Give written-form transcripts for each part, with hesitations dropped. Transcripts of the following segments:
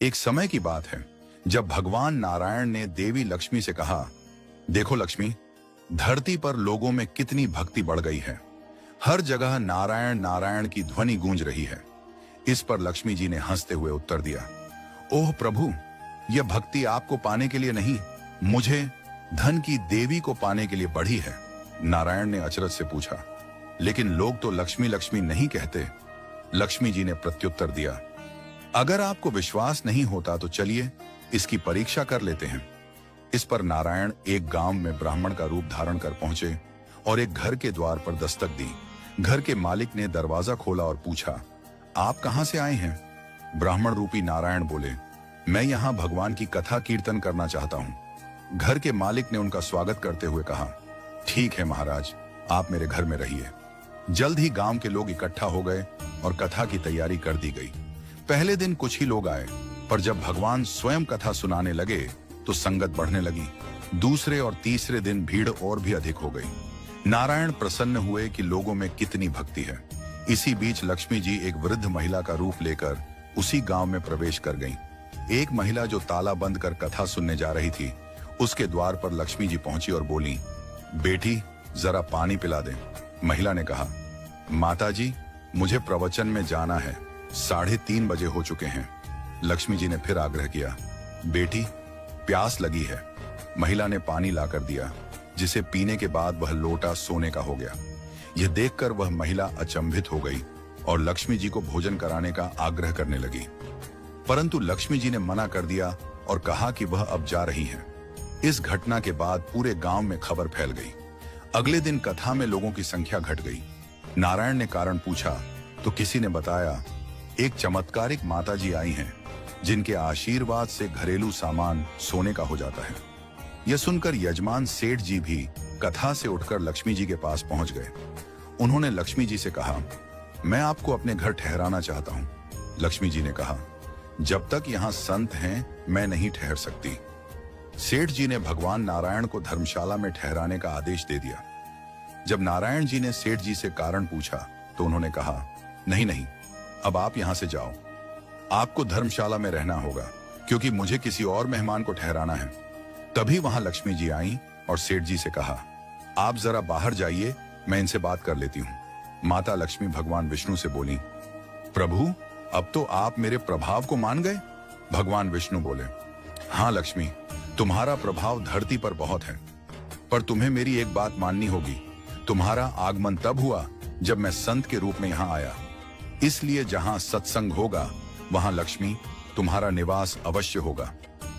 एक समय की बात है जब भगवान नारायण ने देवी लक्ष्मी से कहा, देखो लक्ष्मी, धरती पर लोगों में कितनी भक्ति बढ़ गई है। हर जगह नारायण नारायण की ध्वनि गूंज रही है। इस पर लक्ष्मी जी ने हंसते हुए उत्तर दिया, ओह प्रभु, यह भक्ति आपको पाने के लिए नहीं, मुझे धन की देवी को पाने के लिए बढ़ी है। नारायण ने अचरज से पूछा, लेकिन लोग तो लक्ष्मी लक्ष्मी नहीं कहते। लक्ष्मी जी ने प्रत्युत्तर दिया, अगर आपको विश्वास नहीं होता तो चलिए इसकी परीक्षा कर लेते हैं। इस पर नारायण एक गांव में ब्राह्मण का रूप धारण कर पहुंचे और एक घर के द्वार पर दस्तक दी। घर के मालिक ने दरवाजा खोला और पूछा, आप कहां से आए हैं? ब्राह्मण रूपी नारायण बोले, मैं यहां भगवान की कथा कीर्तन करना चाहता हूं। घर के मालिक ने उनका स्वागत करते हुए कहा, ठीक है महाराज, आप मेरे घर में रहिए। जल्द ही गांव के लोग इकट्ठा हो गए और कथा की तैयारी कर दी गई। पहले दिन कुछ ही लोग आए, पर जब भगवान स्वयं कथा सुनाने लगे तो संगत बढ़ने लगी। दूसरे और तीसरे दिन भीड़ और भी अधिक हो गई। नारायण प्रसन्न हुए कि लोगों में कितनी भक्ति है। इसी बीच लक्ष्मी जी एक वृद्ध महिला का रूप लेकर उसी गांव में प्रवेश कर गईं। एक महिला जो ताला बंद कर कथा सुनने जा रही थी, उसके द्वार पर लक्ष्मी जी पहुंची और बोली, बेटी जरा पानी पिला दे। महिला ने कहा, माता जी, मुझे प्रवचन में जाना है, 3:30 बजे हो चुके हैं। लक्ष्मी जी ने फिर आग्रह किया, बेटी प्यास लगी है। महिला ने पानी लाकर दिया, जिसे पीने के बाद वह लोटा सोने का हो गया। यह देखकर वह महिला अचंभित हो गई और लक्ष्मी जी को भोजन कराने का आग्रह करने लगी, परंतु लक्ष्मी जी ने मना कर दिया और कहा कि वह अब जा रही हैं। इस घटना के बाद पूरे गांव में खबर फैल गई। अगले दिन कथा में लोगों की संख्या घट गई। नारायण ने कारण पूछा तो किसी ने बताया, एक चमत्कारिक माताजी आई हैं, जिनके आशीर्वाद से घरेलू सामान सोने का हो जाता है। यह सुनकर यजमान सेठ जी भी कथा से उठकर लक्ष्मी जी के पास पहुंच गए। उन्होंने लक्ष्मी जी से कहा, मैं आपको अपने घर ठहराना चाहता हूं। लक्ष्मी जी ने कहा, जब तक यहां संत हैं मैं नहीं ठहर सकती। सेठ जी ने भगवान नारायण को धर्मशाला में ठहराने का आदेश दे दिया। जब नारायण जी ने सेठ जी से कारण पूछा तो उन्होंने कहा, नहीं नहीं, अब आप यहां से जाओ, आपको धर्मशाला में रहना होगा, क्योंकि मुझे किसी और मेहमान को ठहराना है। तभी वहां लक्ष्मी जी आईं और सेठ जी से कहा, आप जरा बाहर जाइए, मैं इनसे बात कर लेती हूं। माता लक्ष्मी भगवान विष्णु से बोली, प्रभु, अब तो आप मेरे प्रभाव को मान गए। भगवान विष्णु बोले, हाँ लक्ष्मी, तुम्हारा प्रभाव धरती पर बहुत है, पर तुम्हें मेरी एक बात माननी होगी। तुम्हारा आगमन तब हुआ जब मैं संत के रूप में यहाँ आया, इसलिए जहाँ सत्संग होगा वहाँ लक्ष्मी तुम्हारा निवास अवश्य होगा।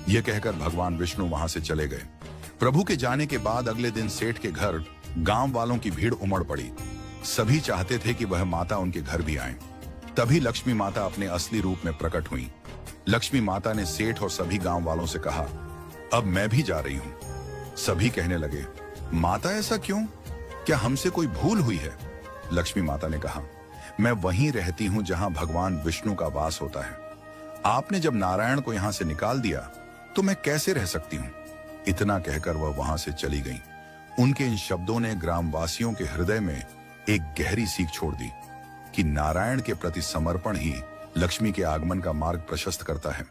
यह कहकर भगवान विष्णु वहां से चले गए। प्रभु के जाने के बाद अगले दिन सेठ के घर गांव वालों की भीड़ उमड़ पड़ी। सभी चाहते थे कि वह माता उनके घर भी आए। तभी लक्ष्मी माता अपने असली रूप में प्रकट हुई। लक्ष्मी माता ने सेठ और सभी गांव वालों से कहा, अब मैं भी जा रही हूं। सभी कहने लगे, माता ऐसा क्यों? क्या हमसे कोई भूल हुई है? लक्ष्मी माता ने कहा, मैं वहीं रहती हूं जहां भगवान विष्णु का वास होता है। आपने जब नारायण को यहां से निकाल दिया तो मैं कैसे रह सकती हूं? इतना कहकर वह वहां से चली गई। उनके इन शब्दों ने ग्रामवासियों के हृदय में एक गहरी सीख छोड़ दी कि नारायण के प्रति समर्पण ही लक्ष्मी के आगमन का मार्ग प्रशस्त करता है।